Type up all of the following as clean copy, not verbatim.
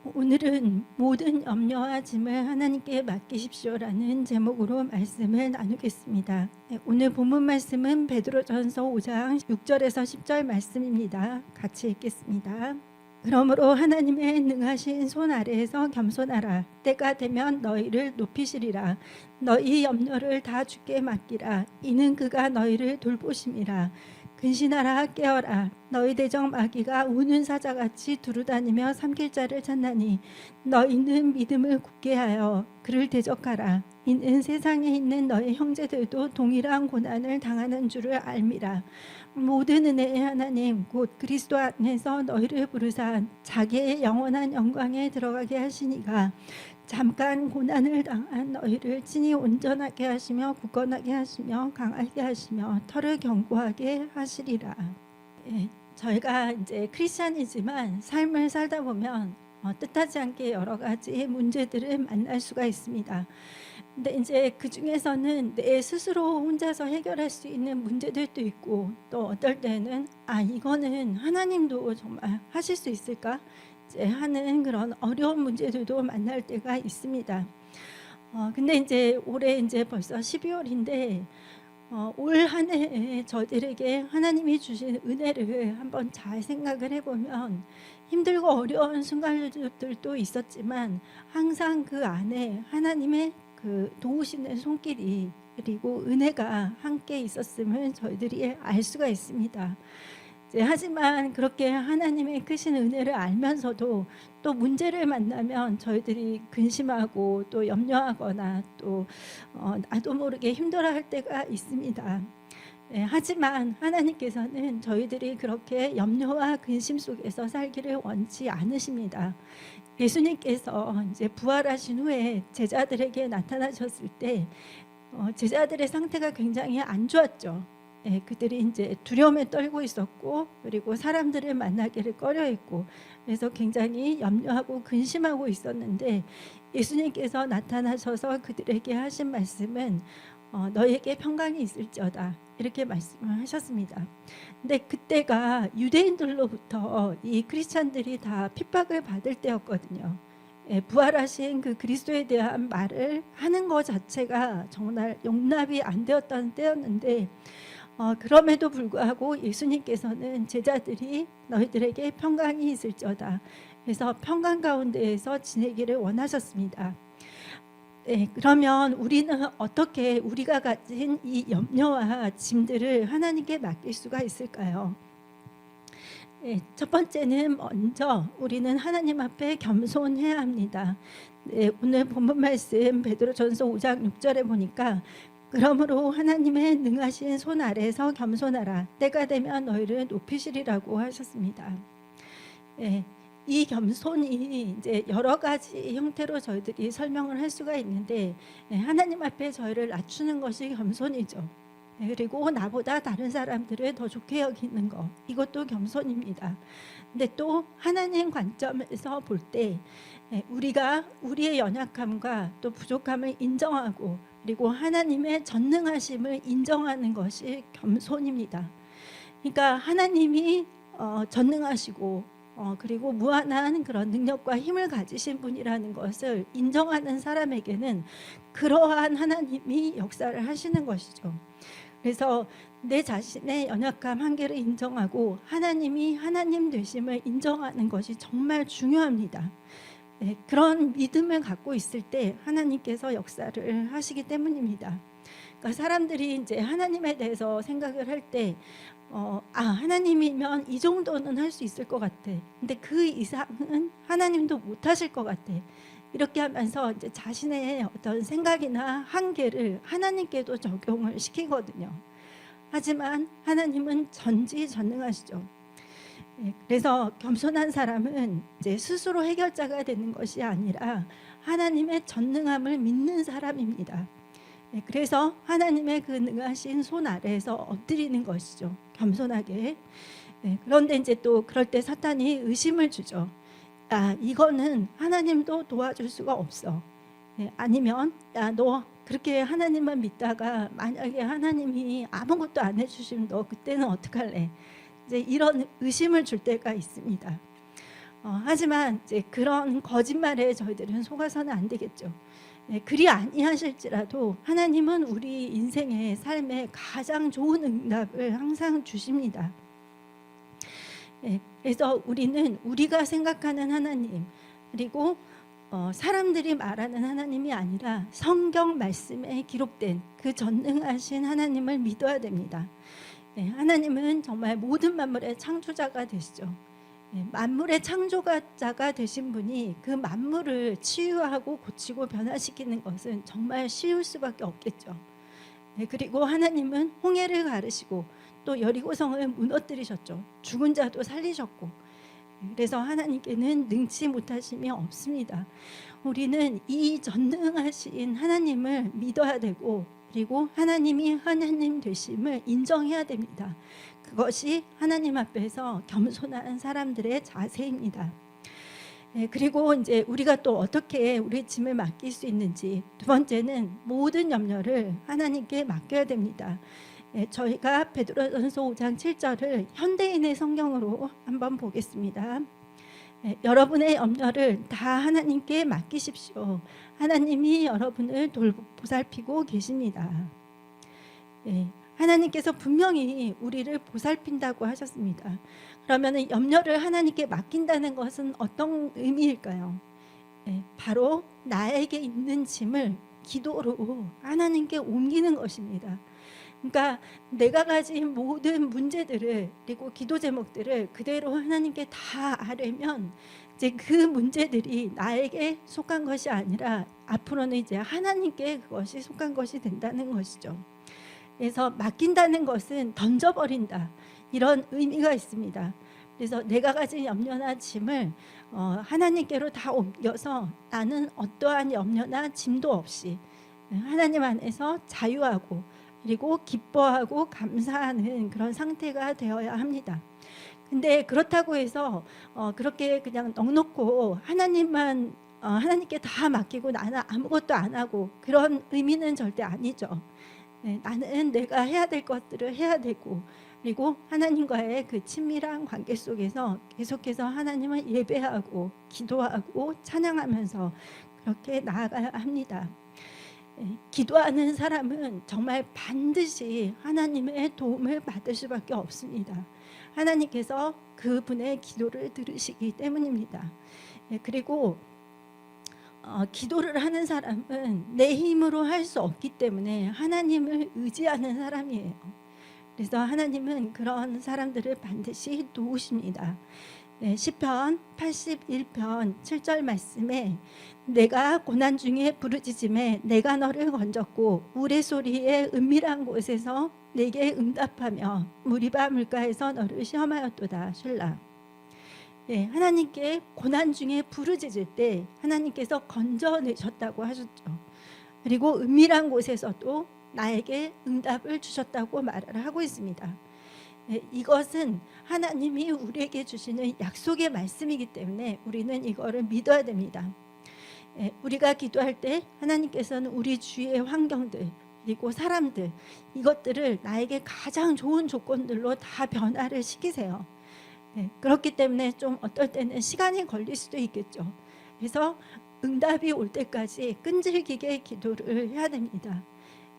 오늘은 모든 염려와 짐을 하나님께 맡기십시오라는 제목으로 말씀을 나누겠습니다. 오늘 본문 말씀은 베드로전서 5장 6절에서 10절 말씀입니다. 같이 읽겠습니다. 그러므로 하나님의 능하신 손 아래에서 겸손하라. 때가 되면 너희를 높이시리라. 너희 염려를 다 주께 맡기라. 이는 그가 너희를 돌보심이라. 근신하라, 깨어라. 너희 대적 마귀가 우는 사자같이 두루다니며 삼킬 자를 찾나니 너희는 믿음을 굳게 하여 그를 대적하라. 이는 세상에 있는 너희 형제들도 동일한 고난을 당하는 줄을 알미라. 모든 은혜의 하나님 곧 그리스도 안에서 너희를 부르사 자기의 영원한 영광에 들어가게 하시니가 잠깐 고난을 당한 너희를 친히 온전하게 하시며 굳건하게 하시며 강하게 하시며 털을 견고하게 하시리라. 저희가 이제 크리스찬이지만 삶을 살다 보면 뜻하지 않게 여러 가지 문제들을 만날 수가 있습니다. 근데 이제 그 중에서는 내 스스로 혼자서 해결할 수 있는 문제들도 있고, 또 어떨 때는 이거는 하나님도 정말 하실 수 있을까 이제 하는 그런 어려운 문제들도 만날 때가 있습니다. 근데 이제 올해 이제 벌써 12월인데 올 한 해에 저들에게 하나님이 주신 은혜를 한번 잘 생각을 해보면 힘들고 어려운 순간들도 있었지만 항상 그 안에 하나님의 그 도우시는 손길이 그리고 은혜가 함께 있었음을 저희들이 알 수가 있습니다. 하지만 그렇게 하나님의 크신 은혜를 알면서도 또 문제를 만나면 저희들이 근심하고 또 염려하거나 또 나도 모르게 힘들어할 때가 있습니다. 하지만 하나님께서는 저희들이 그렇게 염려와 근심 속에서 살기를 원치 않으십니다. 예수님께서 이제 부활하신 후에 제자들에게 나타나셨을 때 제자들의 상태가 굉장히 안 좋았죠. 그들이 이제 두려움에 떨고 있었고, 그리고 사람들을 만나기를 꺼려했고, 그래서 굉장히 염려하고 근심하고 있었는데 예수님께서 나타나셔서 그들에게 하신 말씀은 너에게 평강이 있을지어다 이렇게 말씀을 하셨습니다. 근데 그때가 유대인들로부터 이 크리스찬들이 다 핍박을 받을 때였거든요. 부활하신 그 그리스도에 대한 말을 하는 것 자체가 정말 용납이 안 되었던 때였는데 그럼에도 불구하고 예수님께서는 제자들이 너희들에게 평강이 있을지어다 그래서 평강 가운데에서 지내기를 원하셨습니다. 그러면 우리는 어떻게 우리가 가진 이 염려와 짐들을 하나님께 맡길 수가 있을까요? 첫 번째는 먼저 우리는 하나님 앞에 겸손해야 합니다. 오늘 본문 말씀 베드로전서 5장 6절에 보니까 그러므로 하나님의 능하신 손 아래에서 겸손하라. 때가 되면 너희를 높이시리라고 하셨습니다. 이 겸손이 이제 여러 가지 형태로 저희들이 설명을 할 수가 있는데 하나님 앞에 저희를 낮추는 것이 겸손이죠. 그리고 나보다 다른 사람들을 더 좋게 여기는 것, 이것도 겸손입니다. 근데 또 하나님 관점에서 볼 때 우리가 우리의 연약함과 또 부족함을 인정하고 그리고 하나님의 전능하심을 인정하는 것이 겸손입니다. 그러니까 하나님이 전능하시고 그리고 무한한 그런 능력과 힘을 가지신 분이라는 것을 인정하는 사람에게는 그러한 하나님이 역사를 하시는 것이죠. 그래서 내 자신의 연약함 한계를 인정하고 하나님이 하나님 되심을 인정하는 것이 정말 중요합니다. 그런 믿음을 갖고 있을 때 하나님께서 역사를 하시기 때문입니다. 그러니까 사람들이 이제 하나님에 대해서 생각을 할 때 하나님이면 이 정도는 할 수 있을 것 같아. 근데 그 이상은 하나님도 못 하실 것 같아. 이렇게 하면서 이제 자신의 어떤 생각이나 한계를 하나님께도 적용을 시키거든요. 하지만 하나님은 전지전능하시죠. 그래서 겸손한 사람은 이제 스스로 해결자가 되는 것이 아니라 하나님의 전능함을 믿는 사람입니다. 그래서 하나님의 그 능하신 손 아래에서 엎드리는 것이죠. 겸손하게. 그런데 이제 또 그럴 때 사탄이 의심을 주죠. 이거는 하나님도 도와줄 수가 없어. 아니면 너 그렇게 하나님만 믿다가 만약에 하나님이 아무것도 안 해주시면 너 그때는 어떡할래? 이제 이런 의심을 줄 때가 있습니다. 하지만 이제 그런 거짓말에 저희들은 속아서는 안 되겠죠. 그리 아니하실지라도 하나님은 우리 인생의 삶에 가장 좋은 응답을 항상 주십니다. 그래서 우리는 우리가 생각하는 하나님, 그리고 사람들이 말하는 하나님이 아니라 성경 말씀에 기록된 그 전능하신 하나님을 믿어야 됩니다. 하나님은 정말 모든 만물의 창조자가 되시죠. 만물의 창조자가 되신 분이 그 만물을 치유하고 고치고 변화시키는 것은 정말 쉬울 수밖에 없겠죠. 그리고 하나님은 홍해를 가르시고 또 여리고성을 무너뜨리셨죠. 죽은 자도 살리셨고, 그래서 하나님께는 능치 못하심이 없습니다. 우리는 이 전능하신 하나님을 믿어야 되고, 그리고 하나님이 하나님 되심을 인정해야 됩니다. 그것이 하나님 앞에서 겸손한 사람들의 자세입니다. 그리고 이제 우리가 또 어떻게 우리 짐을 맡길 수 있는지, 두 번째는 모든 염려를 하나님께 맡겨야 됩니다. 저희가 베드로전서 5장 7절을 현대인의 성경으로 한번 보겠습니다. 여러분의 염려를 다 하나님께 맡기십시오. 하나님이 여러분을 보살피고 계십니다. 하나님께서 분명히 우리를 보살핀다고 하셨습니다. 그러면 염려를 하나님께 맡긴다는 것은 어떤 의미일까요? 바로 나에게 있는 짐을 기도로 하나님께 옮기는 것입니다. 그러니까 내가 가진 모든 문제들을, 그리고 기도 제목들을 그대로 하나님께 다 아뢰면 이제 그 문제들이 나에게 속한 것이 아니라 앞으로는 이제 하나님께 그것이 속한 것이 된다는 것이죠. 그래서 맡긴다는 것은 던져버린다, 이런 의미가 있습니다. 그래서 내가 가진 염려나 짐을 하나님께로 다 옮겨서 나는 어떠한 염려나 짐도 없이 하나님 안에서 자유하고, 그리고 기뻐하고 감사하는 그런 상태가 되어야 합니다. 근데 그렇다고 해서 그렇게 그냥 넉넉고 하나님께 다 맡기고 나는 아무것도 안 하고, 그런 의미는 절대 아니죠. 나는 내가 해야 될 것들을 해야 되고, 그리고 하나님과의 그 친밀한 관계 속에서 계속해서 하나님을 예배하고 기도하고 찬양하면서 그렇게 나아가야 합니다. 기도하는 사람은 정말 반드시 하나님의 도움을 받을 수밖에 없습니다. 하나님께서 그분의 기도를 들으시기 때문입니다. 그리고 기도를 하는 사람은 내 힘으로 할 수 없기 때문에 하나님을 의지하는 사람이에요. 그래서 하나님은 그런 사람들을 반드시 도우십니다. 시편 81편 7절 말씀에 내가 고난 중에 부르짖음에 내가 너를 건졌고 우레소리의 은밀한 곳에서 내게 응답하며 무리바 물가에서 너를 시험하였도다. 슐라. 하나님께 고난 중에 부르짖을 때 하나님께서 건져내셨다고 하셨죠. 그리고 은밀한 곳에서도 나에게 응답을 주셨다고 말을 하고 있습니다. 이것은 하나님이 우리에게 주시는 약속의 말씀이기 때문에 우리는 이거를 믿어야 됩니다. 우리가 기도할 때 하나님께서는 우리 주위의 환경들, 그리고 사람들, 이것들을 나에게 가장 좋은 조건들로 다 변화를 시키세요. 그렇기 때문에 좀 어떨 때는 시간이 걸릴 수도 있겠죠. 그래서 응답이 올 때까지 끈질기게 기도를 해야 됩니다.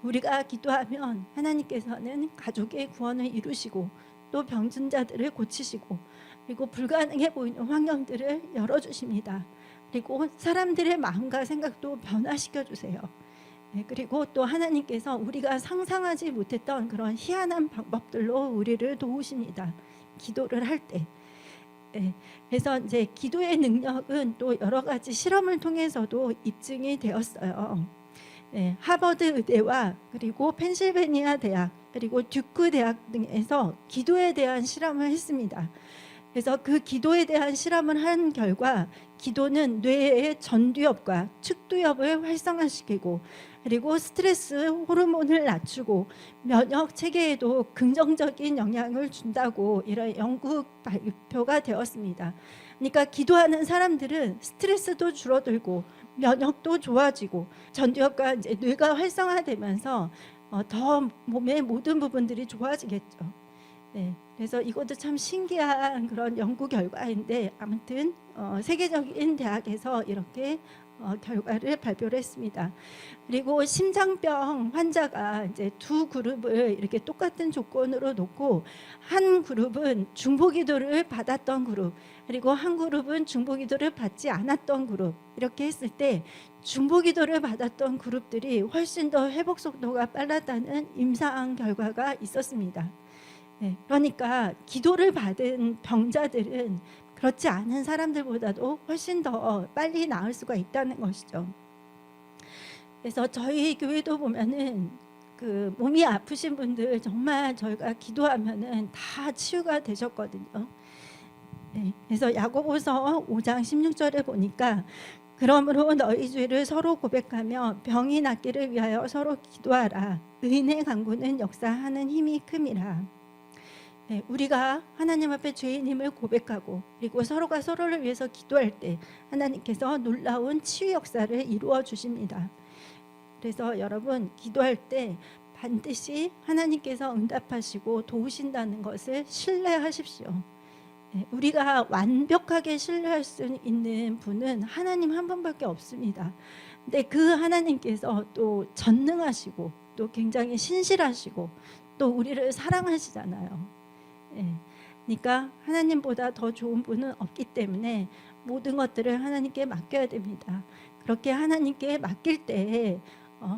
우리가 기도하면 하나님께서는 가족의 구원을 이루시고 또 병든 자들을 고치시고, 그리고 불가능해 보이는 환경들을 열어주십니다. 그리고 사람들의 마음과 생각도 변화시켜 주세요. 그리고 또 하나님께서 우리가 상상하지 못했던 그런 희한한 방법들로 우리를 도우십니다. 기도를 할 때. 그래서 이제 기도의 능력은 또 여러 가지 실험을 통해서도 입증이 되었어요. 하버드 의대와 그리고 펜실베니아 대학, 그리고 듀크 대학 등에서 기도에 대한 실험을 했습니다. 그래서 그 기도에 대한 실험을 한 결과 기도는 뇌의 전두엽과 측두엽을 활성화시키고, 그리고 스트레스 호르몬을 낮추고 면역 체계에도 긍정적인 영향을 준다고 이런 연구 발표가 되었습니다. 그러니까 기도하는 사람들은 스트레스도 줄어들고 면역도 좋아지고 전두엽과 이제 뇌가 활성화되면서 더 몸의 모든 부분들이 좋아지겠죠. 그래서 이것도 참 신기한 그런 연구 결과인데 아무튼 세계적인 대학에서 이렇게 결과를 발표를 했습니다. 그리고 심장병 환자가 이제 두 그룹을 이렇게 똑같은 조건으로 놓고 한 그룹은 중보기도를 받았던 그룹, 그리고 한 그룹은 중보기도를 받지 않았던 그룹, 이렇게 했을 때 중보기도를 받았던 그룹들이 훨씬 더 회복 속도가 빨랐다는 임상 결과가 있었습니다. 네, 그러니까 기도를 받은 병자들은 그렇지 않은 사람들보다도 훨씬 더 빨리 나을 수가 있다는 것이죠. 그래서 저희 교회도 보면은 그 몸이 아프신 분들 정말 저희가 기도하면은 다 치유가 되셨거든요. 네, 그래서 야고보서 5장 16절에 보니까 그러므로 너희 죄를 서로 고백하며 병이 낫기를 위하여 서로 기도하라. 의인의 간구는 역사하는 힘이 큼이라. 네, 우리가 하나님 앞에 죄인임을 고백하고 그리고 서로가 서로를 위해서 기도할 때 하나님께서 놀라운 치유 역사를 이루어 주십니다. 그래서 여러분 기도할 때 반드시 하나님께서 응답하시고 도우신다는 것을 신뢰하십시오. 네, 우리가 완벽하게 신뢰할 수 있는 분은 하나님 한 분밖에 없습니다. 근데 그 하나님께서 또 전능하시고 또 굉장히 신실하시고 또 우리를 사랑하시잖아요. 네, 그러니까 하나님보다 더 좋은 분은 없기 때문에 모든 것들을 하나님께 맡겨야 됩니다. 그렇게 하나님께 맡길 때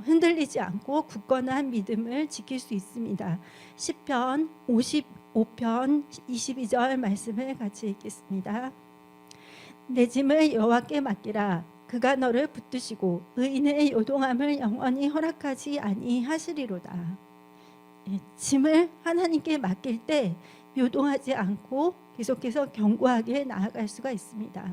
흔들리지 않고 굳건한 믿음을 지킬 수 있습니다. 시편 55편 22절 말씀을 같이 읽겠습니다. 내 짐을 여호와께 맡기라. 그가 너를 붙드시고 의인의 요동함을 영원히 허락하지 아니하시리로다. 짐을 하나님께 맡길 때 요동하지 않고 계속해서 견고하게 나아갈 수가 있습니다.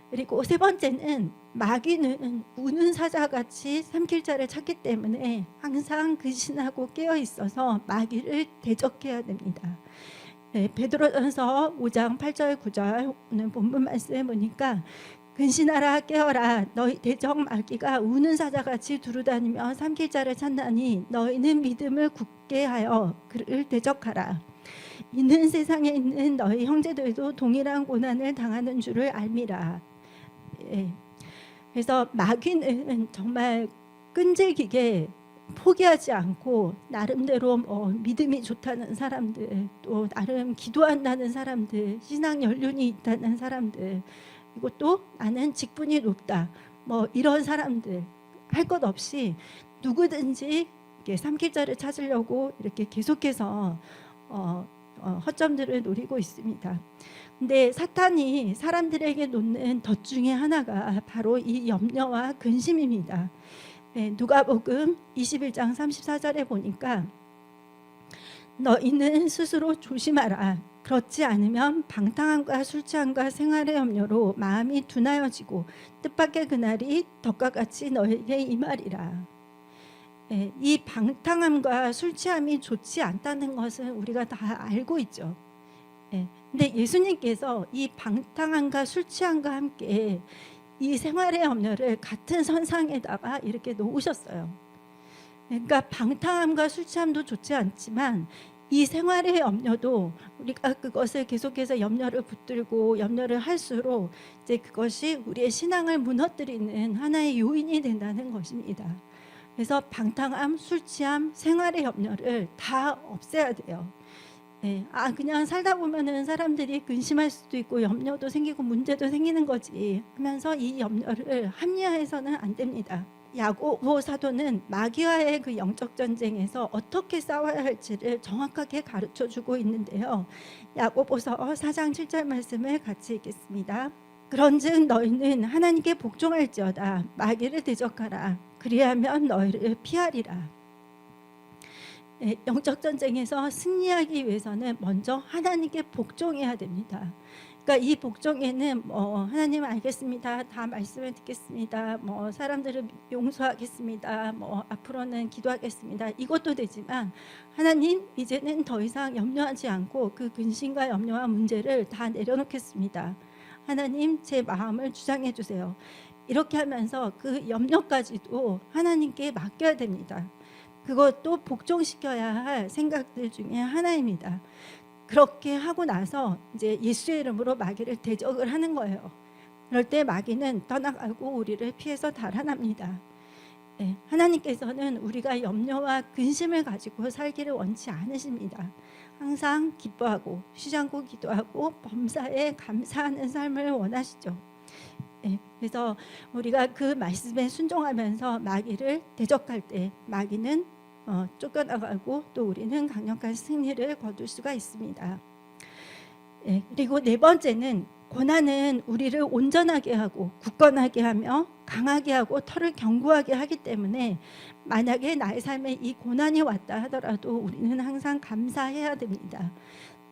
그리고 세 번째는 마귀는 우는 사자같이 삼킬 자를 찾기 때문에 항상 근신하고 깨어 있어서 마귀를 대적해야 됩니다. 네, 베드로전서 5장 8절 9절 오늘 본문 말씀에 보니까 근신하라 깨어라 너희 대적 마귀가 우는 사자같이 두루다니며 삼킬 자를 찾나니 너희는 믿음을 굳게 하여 그를 대적하라. 이는 세상에 있는 너희 형제들도 동일한 고난을 당하는 줄을 알미라. 예. 그래서 마귀는 정말 끈질기게 포기하지 않고 나름대로 믿음이 좋다는 사람들, 또 나름 기도한다는 사람들, 신앙 연륜이 있다는 사람들, 그리고 또 나는 직분이 높다, 이런 사람들 할 것 없이 누구든지 이렇게 삼킬 자를 찾으려고 이렇게 계속해서 허점들을 노리고 있습니다. 근데 사탄이 사람들에게 놓는 덫 중에 하나가 바로 이 염려와 근심입니다. 네, 누가복음 21장 34절에 보니까 너희는 스스로 조심하라. 그렇지 않으면 방탕함과 술 취함과 생활의 염려로 마음이 둔하여지고 뜻밖의 그날이 덫과 같이 너에게 임하리라. 네, 이 방탕함과 술 취함이 좋지 않다는 것은 우리가 다 알고 있죠. 네, 근데 예수님께서 이 방탕함과 술 취함과 함께 이 생활의 염려를 같은 선상에다가 이렇게 놓으셨어요. 그러니까 방탕함과 술 취함도 좋지 않지만 이 생활의 염려도 우리가 그것을 계속해서 염려를 붙들고 염려를 할수록 이제 그것이 우리의 신앙을 무너뜨리는 하나의 요인이 된다는 것입니다. 그래서 방탕함, 술 취함, 생활의 염려를 다 없애야 돼요. 네, 그냥 살다 보면은 사람들이 근심할 수도 있고 염려도 생기고 문제도 생기는 거지 하면서 이 염려를 합리화해서는 안 됩니다. 야고보 사도는 마귀와의 그 영적 전쟁에서 어떻게 싸워야 할지를 정확하게 가르쳐주고 있는데요. 야고보서 4장 7절 말씀을 같이 읽겠습니다. 그런즉 너희는 하나님께 복종할지어다. 마귀를 대적하라. 그리하면 너희를 피하리라. 네, 영적 전쟁에서 승리하기 위해서는 먼저 하나님께 복종해야 됩니다. 그러니까 이 복종에는 하나님 알겠습니다. 다 말씀을 듣겠습니다. 사람들을 용서하겠습니다. 앞으로는 기도하겠습니다. 이것도 되지만 하나님 이제는 더 이상 염려하지 않고 그 근심과 염려와 문제를 다 내려놓겠습니다. 하나님 제 마음을 주장해 주세요. 이렇게 하면서 그 염려까지도 하나님께 맡겨야 됩니다. 그것도 복종시켜야 할 생각들 중에 하나입니다. 그렇게 하고 나서 이제 예수의 이름으로 마귀를 대적을 하는 거예요. 그럴 때 마귀는 떠나가고 우리를 피해서 달아납니다. 네, 하나님께서는 우리가 염려와 근심을 가지고 살기를 원치 않으십니다. 항상 기뻐하고 쉬지 않고 기도하고 범사에 감사하는 삶을 원하시죠. 네, 그래서 우리가 그 말씀에 순종하면서 마귀를 대적할 때 마귀는 쫓겨나가고 또 우리는 강력한 승리를 거둘 수가 있습니다. 네, 그리고 네 번째는 고난은 우리를 온전하게 하고 굳건하게 하며 강하게 하고 털을 견고하게 하기 때문에 만약에 나의 삶에 이 고난이 왔다 하더라도 우리는 항상 감사해야 됩니다.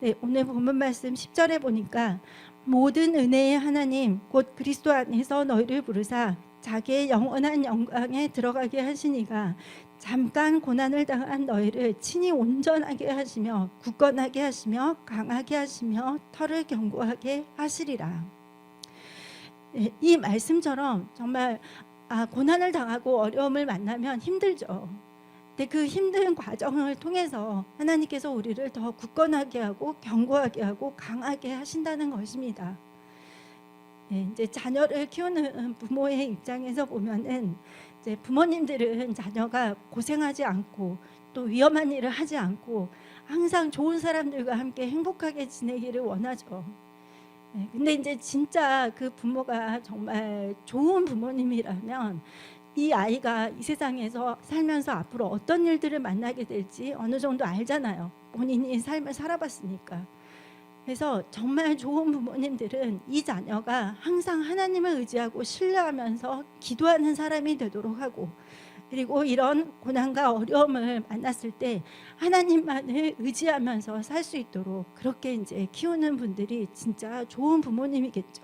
네, 오늘 본문 말씀 10절에 보니까 모든 은혜의 하나님 곧 그리스도 안에서 너희를 부르사 자기의 영원한 영광에 들어가게 하시니가 잠깐 고난을 당한 너희를 친히 온전하게 하시며 굳건하게 하시며 강하게 하시며 털을 견고하게 하시리라. 네, 이 말씀처럼 정말 고난을 당하고 어려움을 만나면 힘들죠. 근데 그 힘든 과정을 통해서 하나님께서 우리를 더 굳건하게 하고 견고하게 하고 강하게 하신다는 것입니다. 네, 이제 자녀를 키우는 부모의 입장에서 보면은 이제 부모님들은 자녀가 고생하지 않고 또 위험한 일을 하지 않고 항상 좋은 사람들과 함께 행복하게 지내기를 원하죠. 네, 근데 이제 진짜 그 부모가 정말 좋은 부모님이라면 이 아이가 이 세상에서 살면서 앞으로 어떤 일들을 만나게 될지 어느 정도 알잖아요. 본인이 삶을 살아봤으니까. 그래서 정말 좋은 부모님들은 이 자녀가 항상 하나님을 의지하고 신뢰하면서 기도하는 사람이 되도록 하고, 그리고 이런 고난과 어려움을 만났을 때 하나님만을 의지하면서 살 수 있도록 그렇게 이제 키우는 분들이 진짜 좋은 부모님이겠죠.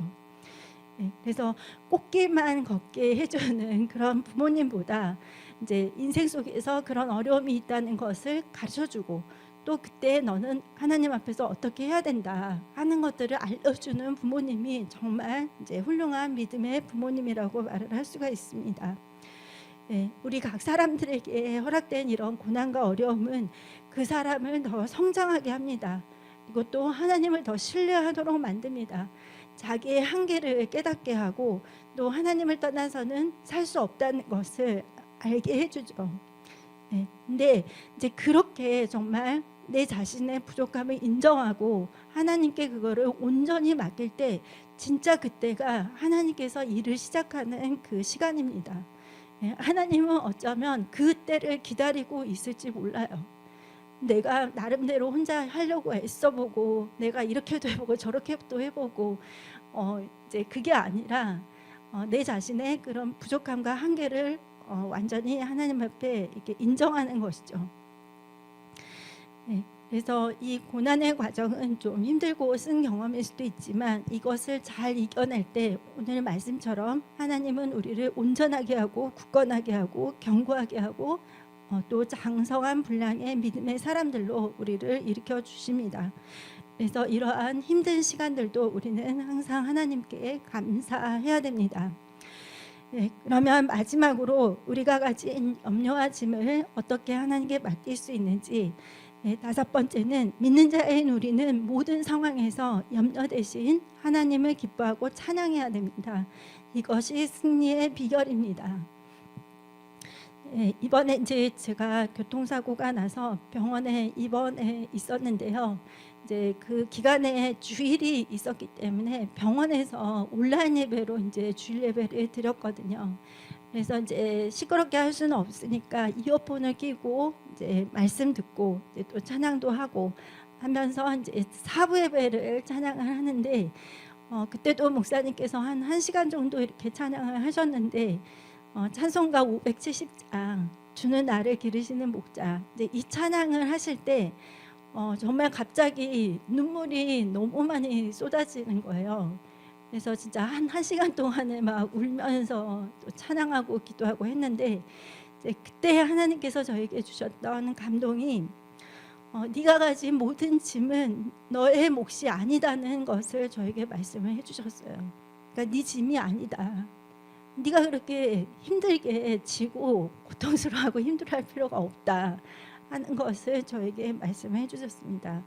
그래서 꽃길만 걷게 해주는 그런 부모님보다 이제 인생 속에서 그런 어려움이 있다는 것을 가르쳐주고 또 그때 너는 하나님 앞에서 어떻게 해야 된다 하는 것들을 알려주는 부모님이 정말 이제 훌륭한 믿음의 부모님이라고 말을 할 수가 있습니다. 네, 우리 각 사람들에게 허락된 이런 고난과 어려움은 그 사람을 더 성장하게 합니다. 그리고 또 하나님을 더 신뢰하도록 만듭니다. 자기의 한계를 깨닫게 하고 또 하나님을 떠나서는 살 수 없다는 것을 알게 해주죠. 네, 근데 이제 그렇게 정말 내 자신의 부족함을 인정하고 하나님께 그거를 온전히 맡길 때 진짜 그때가 하나님께서 일을 시작하는 그 시간입니다. 네, 하나님은 어쩌면 그 때를 기다리고 있을지 몰라요. 내가 나름대로 혼자 하려고 애써보고 내가 이렇게도 해보고 저렇게도 해보고 이제 그게 아니라 내 자신의 그런 부족함과 한계를 완전히 하나님 앞에 이렇게 인정하는 것이죠. 네, 그래서 이 고난의 과정은 좀 힘들고 쓴 경험일 수도 있지만 이것을 잘 이겨낼 때 오늘 말씀처럼 하나님은 우리를 온전하게 하고 굳건하게 하고 견고하게 하고 또 장성한 분량의 믿음의 사람들로 우리를 일으켜 주십니다. 그래서 이러한 힘든 시간들도 우리는 항상 하나님께 감사해야 됩니다. 네, 그러면 마지막으로 우리가 가진 염려와 짐을 어떻게 하나님께 맡길 수 있는지, 네, 다섯 번째는 믿는 자인 우리는 모든 상황에서 염려 대신 하나님을 기뻐하고 찬양해야 됩니다. 이것이 승리의 비결입니다. 네, 이번에 이제 제가 교통사고가 나서 병원에 입원해 있었는데요. 이제 그 기간에 주일이 있었기 때문에 병원에서 온라인 예배로 이제 주일 예배를 드렸거든요. 그래서 이제 시끄럽게 할 수는 없으니까 이어폰을 끼고 이제 말씀 듣고 이제 또 찬양도 하고 하면서 이제 사부 예배를 찬양을 하는데 그때도 목사님께서 한 1시간 정도 이렇게 찬양을 하셨는데 찬송가 570장 주는 나를 기르시는 목자, 이제 이 찬양을 하실 때 정말 갑자기 눈물이 너무 많이 쏟아지는 거예요. 그래서 진짜 한 시간 동안에 막 울면서 또 찬양하고 기도하고 했는데 이제 그때 하나님께서 저에게 주셨던 감동이 네가 가진 모든 짐은 너의 몫이 아니다는 것을 저에게 말씀을 해주셨어요. 그러니까 네 짐이 아니다. 네가 그렇게 힘들게 지고 고통스러워하고 힘들어할 필요가 없다 하는 것을 저에게 말씀해 주셨습니다.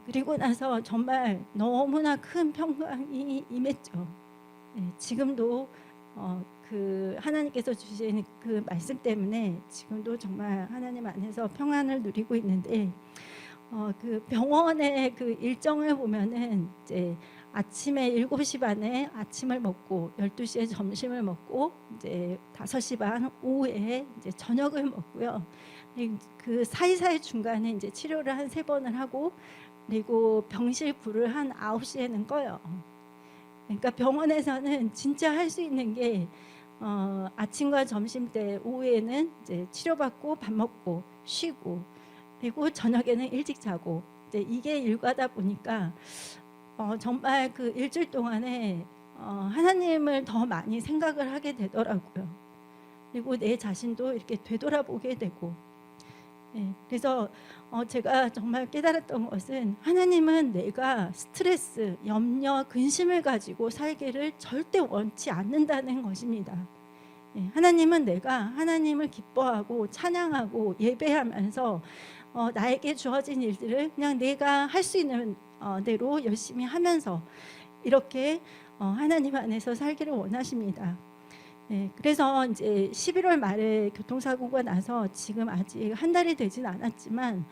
그리고 나서 정말 너무나 큰 평강이 임했죠. 지금도 그 하나님께서 주신 그 말씀 때문에 지금도 정말 하나님 안에서 평안을 누리고 있는데, 그 병원의 그 일정을 보면은 이제 아침에 7시 반에 아침을 먹고 12시에 점심을 먹고 이제 5시 반 오후에 이제 저녁을 먹고요. 그 사이사이 중간에 이제 치료를 한 3번을 하고, 그리고 병실 불을 한 9시에는 꺼요. 그러니까 병원에서는 진짜 할 수 있는 게 아침과 점심 때, 오후에는 이제 치료받고 밥 먹고 쉬고, 그리고 저녁에는 일찍 자고, 이제 이게 일과다 보니까 정말 그 일주일 동안에 하나님을 더 많이 생각을 하게 되더라고요. 그리고 내 자신도 이렇게 되돌아보게 되고, 그래서 제가 정말 깨달았던 것은, 하나님은 내가 스트레스, 염려, 근심을 가지고 살기를 절대 원치 않는다는 것입니다. 하나님은 내가 하나님을 기뻐하고 찬양하고 예배하면서 나에게 주어진 일들을 그냥 내가 할 수 있는 대로 열심히 하면서 이렇게 하나님 안에서 살기를 원하십니다. 그래서 이제 11월 말에 교통사고가 나서 지금 아직 한 달이 되진 않았지만,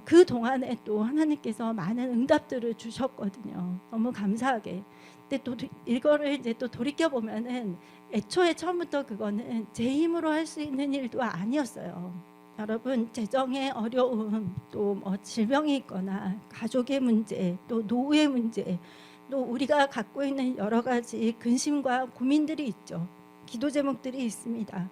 그 동안에 또 하나님께서 많은 응답들을 주셨거든요. 너무 감사하게. 근데 또 이거를 이제 또 돌이켜 보면은, 애초에 처음부터 그거는 제 힘으로 할 수 있는 일도 아니었어요. 여러분, 재정의 어려움, 또 뭐 질병이 있거나 가족의 문제, 또 노후의 문제, 또 우리가 갖고 있는 여러 가지 근심과 고민들이 있죠. 기도 제목들이 있습니다.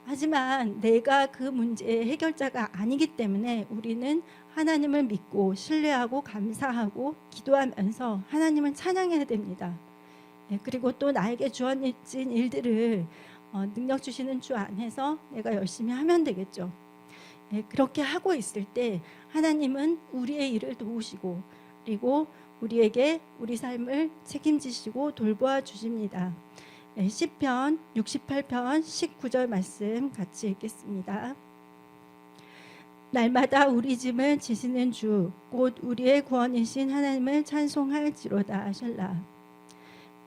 하지만 내가 그 문제의 해결자가 아니기 때문에 우리는 하나님을 믿고 신뢰하고 감사하고 기도하면서 하나님을 찬양해야 됩니다. 그리고 또 나에게 주어진 일들을 능력 주시는 주 안에서 내가 열심히 하면 되겠죠. 그렇게 하고 있을 때 하나님은 우리의 일을 도우시고, 그리고 우리에게 우리 삶을 책임지시고 돌보아 주십니다. 시편 68편 19절 말씀 같이 읽겠습니다. 날마다 우리 짐을 지시는 주, 곧 우리의 구원이신 하나님을 찬송할지로다. 샬라.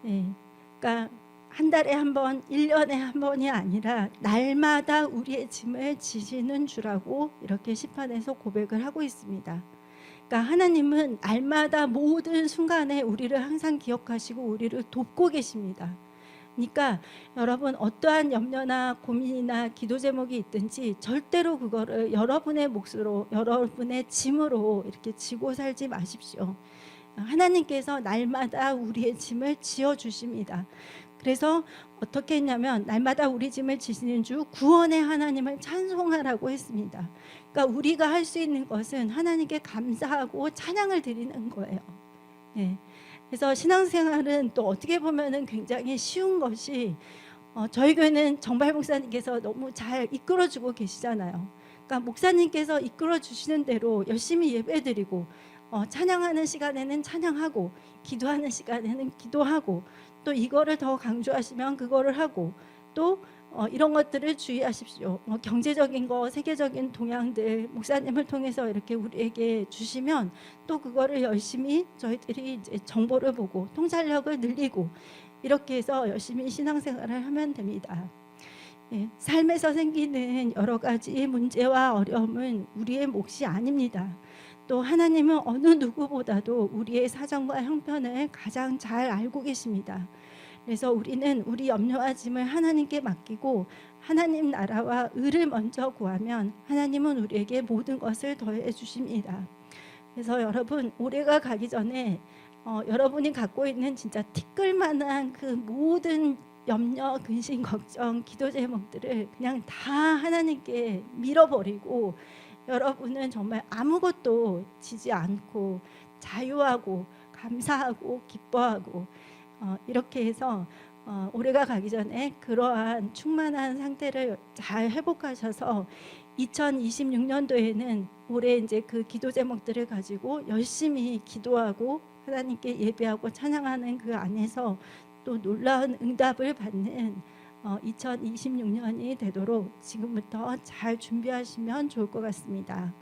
그러니까 한 달에 한 번, 1년에 한 번이 아니라 날마다 우리의 짐을 지시는 주라고 이렇게 시편에서 고백을 하고 있습니다. 그러니까 하나님은 날마다 모든 순간에 우리를 항상 기억하시고 우리를 돕고 계십니다. 그러니까 여러분, 어떠한 염려나 고민이나 기도 제목이 있든지 절대로 그거를 여러분의 몫으로, 여러분의 짐으로 이렇게 지고 살지 마십시오. 하나님께서 날마다 우리의 짐을 지어 주십니다. 그래서 어떻게 했냐면, 날마다 우리 짐을 지시는 주 구원의 하나님을 찬송하라고 했습니다. 그러니까 우리가 할 수 있는 것은 하나님께 감사하고 찬양을 드리는 거예요. 그래서 신앙생활은 또 어떻게 보면은 굉장히 쉬운 것이, 저희 교회는 정발 목사님께서 너무 잘 이끌어주고 계시잖아요. 그러니까 목사님께서 이끌어주시는 대로 열심히 예배드리고, 찬양하는 시간에는 찬양하고, 기도하는 시간에는 기도하고, 또 이거를 더 강조하시면 그거를 하고, 또 이런 것들을 주의하십시오. 경제적인 거, 세계적인 동향들 목사님을 통해서 이렇게 우리에게 주시면 또 그거를 열심히 저희들이 이제 정보를 보고 통찰력을 늘리고, 이렇게 해서 열심히 신앙생활을 하면 됩니다. 삶에서 생기는 여러 가지 문제와 어려움은 우리의 몫이 아닙니다. 또 하나님은 어느 누구보다도 우리의 사정과 형편을 가장 잘 알고 계십니다. 그래서 우리는 우리 염려와 짐을 하나님께 맡기고 하나님 나라와 의를 먼저 구하면 하나님은 우리에게 모든 것을 더해 주십니다. 그래서 여러분, 올해가 가기 전에 여러분이 갖고 있는 진짜 티끌만한 그 모든 염려, 근심, 걱정, 기도 제목들을 그냥 다 하나님께 밀어버리고, 여러분은 정말 아무것도 지지 않고 자유하고 감사하고 기뻐하고, 이렇게 해서 올해가 가기 전에 그러한 충만한 상태를 잘 회복하셔서 2026년도에는 올해 이제 그 기도 제목들을 가지고 열심히 기도하고 하나님께 예배하고 찬양하는 그 안에서 또 놀라운 응답을 받는 2026년이 되도록 지금부터 잘 준비하시면 좋을 것 같습니다.